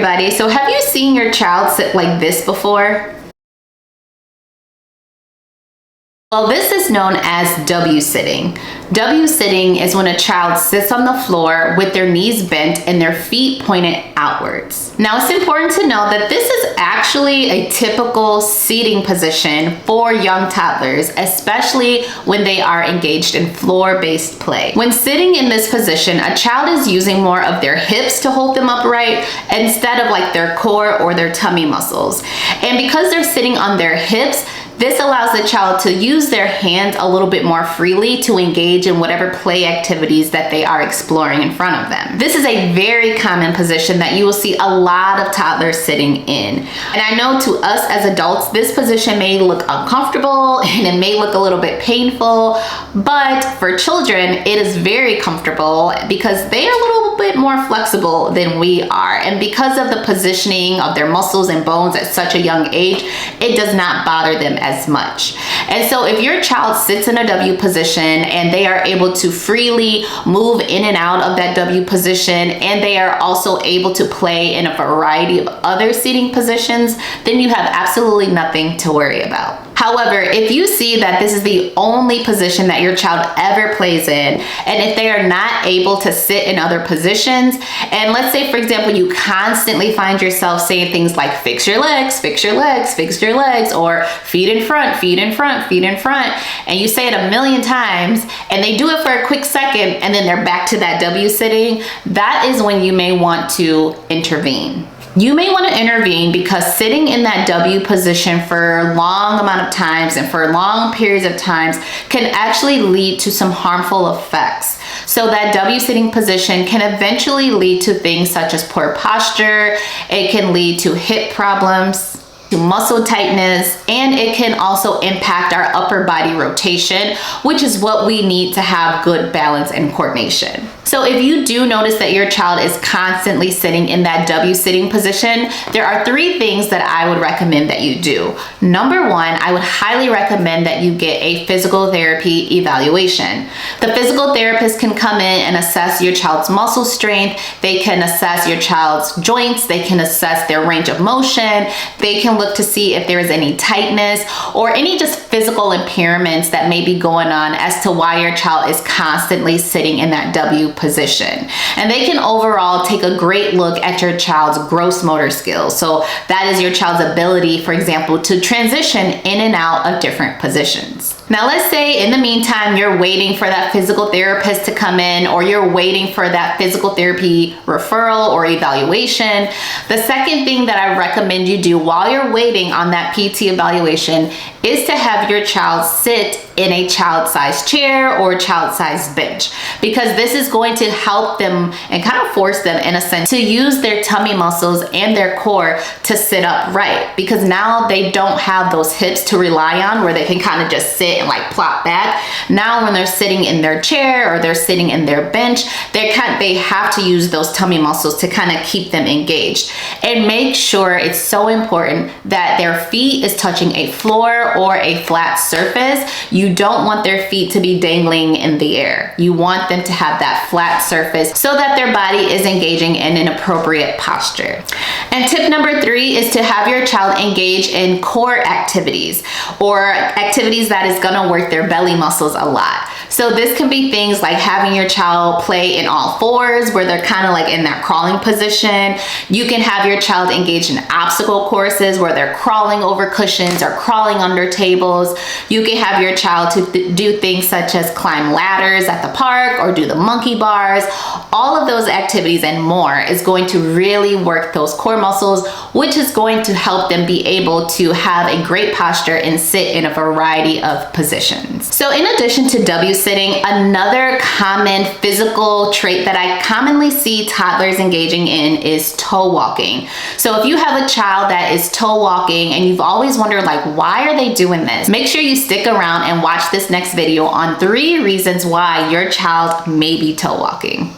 everybody. So have you seen your child sit like this before? Well, this is known as W sitting. W sitting is when a child sits on the floor with their knees bent and their feet pointed outwards. Now, it's important to know that this is actually a typical seating position for young toddlers, especially when they are engaged in floor-based play. When sitting in this position, a child is using more of their hips to hold them upright instead of like their core or their tummy muscles. And because they're sitting on their hips, this allows the child to use their hands a little bit more freely to engage in whatever play activities that they are exploring in front of them. This is a very common position that you will see a lot of toddlers sitting in. And I know to us as adults, this position may look uncomfortable and it may look a little bit painful, but for children, it is very comfortable because they are a little bit more flexible than we are. And because of the positioning of their muscles and bones at such a young age, it does not bother them as much. And so if your child sits in a W position and they are able to freely move in and out of that W position, and they are also able to play in a variety of other seating positions, then you have absolutely nothing to worry about. However, if you see that this is the only position that your child ever plays in, and if they are not able to sit in other positions, and let's say, for example, you constantly find yourself saying things like, fix your legs, fix your legs, fix your legs, or feet in front, feet in front, feet in front, and you say it a million times, and they do it for a quick second, and then they're back to that W sitting, that is when you may want to intervene. You may want to intervene because sitting in that W position for a long amount of times and for long periods of times can actually lead to some harmful effects. So that W sitting position can eventually lead to things such as poor posture. It can lead to hip problems, to muscle tightness, and it can also impact our upper body rotation, which is what we need to have good balance and coordination. So if you do notice that your child is constantly sitting in that W sitting position, there are 3 things that I would recommend that you do. Number 1, I would highly recommend that you get a physical therapy evaluation. The physical therapist can come in and assess your child's muscle strength. They can assess your child's joints. They can assess their range of motion. They can look to see if there is any tightness or any just physical impairments that may be going on as to why your child is constantly sitting in that W position. And they can overall take a great look at your child's gross motor skills. So that is your child's ability, for example, to transition in and out of different positions. Now, let's say in the meantime, you're waiting for that physical therapist to come in, or you're waiting for that physical therapy referral or evaluation. The second thing that I recommend you do while you're waiting on that PT evaluation is to have your child sit in a child-sized chair or child-sized bench, because this is going to help them and kind of force them, in a sense, to use their tummy muscles and their core to sit upright, because now they don't have those hips to rely on where they can kind of just sit and like plop back. Now when they're sitting in their chair or they're sitting in their bench, they have to use those tummy muscles to kind of keep them engaged. And make sure, it's so important, that their feet is touching a floor or a flat surface. You don't want their feet to be dangling in the air. You want them to have that flat surface so that their body is engaging in an appropriate posture. And tip number 3 is to have your child engage in core activities, or activities that is gonna work their belly muscles a lot. So this can be things like having your child play in all fours, where they're kind of like in that crawling position. You can have your child engage in obstacle courses where they're crawling over cushions or crawling under tables. You can have your child to do things such as climb ladders at the park or do the monkey bars. All of those activities and more is going to really work those core muscles, which is going to help them be able to have a great posture and sit in a variety of positions. So in addition to W sitting, another common physical trait that I commonly see toddlers engaging in is toe walking. So if you have a child that is toe walking and you've always wondered, like, why are they doing this? Make sure you stick around and watch this next video on 3 reasons why your child may be toe walking.